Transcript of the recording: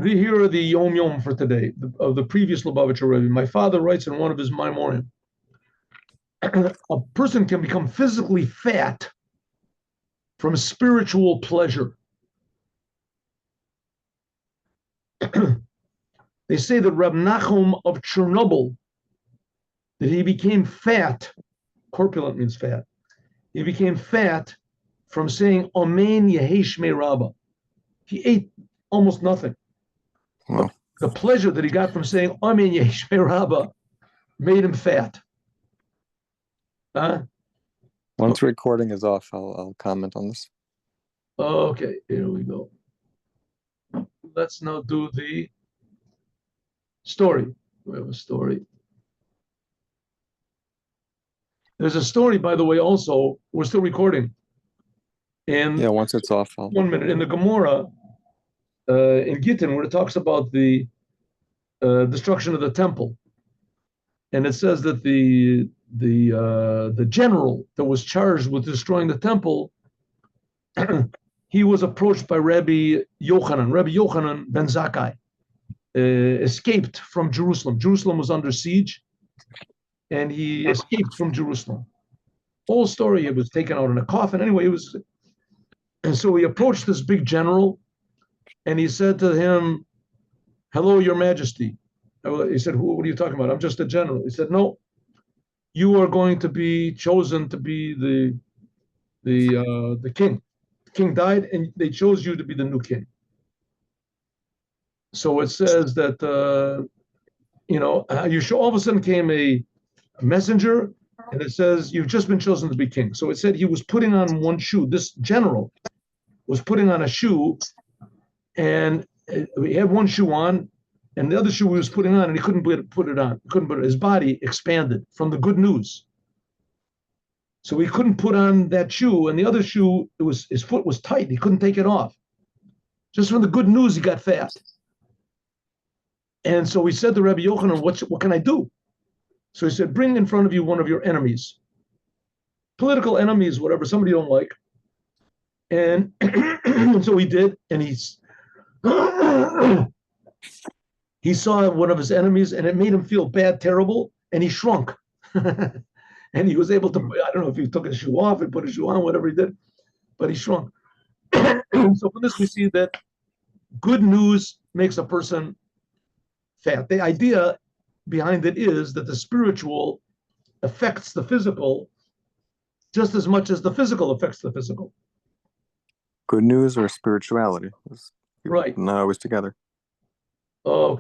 Here are the Yom Yom for today, of the previous Lubavitcher Rebbe. My father writes in one of his Maimorim, a person can become physically fat from spiritual pleasure. They say that Reb Nachum of Chernobyl, that he became fat, corpulent means fat, he became fat from saying Amen Yehi Shmei Rabbah. He ate almost nothing. Wow. The pleasure that he got from saying Amen Yehi Shmei Rabbah made him fat. Once recording is off, I'll comment on this. Okay, here we go. Let's now do the story. We have a story. There's a story, by the way, also. We're still recording. And yeah, once it's off, 1 minute. In the Gemara, in Gittin, where it talks about the destruction of the temple, and it says that the general that was charged with destroying the temple, he was approached by Rebbe Yochanan. Rebbe Yochanan ben Zakkai escaped from Jerusalem. Jerusalem was under siege, and he escaped from Jerusalem. Whole story, he was taken out in a coffin. Anyway, and so he approached this big general, and he said to him, "Hello, Your Majesty." He said, what are you talking about? I'm just a general. He said, "No, you are going to be chosen to be the king. The king died, and they chose you to be the new king." So it says that all of a sudden came a messenger, and it says you've just been chosen to be king. So it said he was putting on one shoe. This general was putting on a shoe, and he had one shoe on, and the other shoe he was putting on, and he couldn't put it on. He couldn't put it. His body expanded from the good news. So he couldn't put on that shoe, and the other shoe, his foot was tight. He couldn't take it off. Just from the good news, he got fat. And so he said to Rabbi Yochanan, what can I do? So he said, bring in front of you one of your enemies, political enemies, whatever, somebody you don't like. And so he did, and he saw one of his enemies, and it made him feel bad, terrible, and he shrunk. And he was able to, I don't know if he took his shoe off and put his shoe on, whatever he did, but he shrunk. So from this we see that good news makes a person fat. The idea behind it is that the spiritual affects the physical just as much as the physical affects the physical. Good news or spirituality? Right. Not always together. Okay.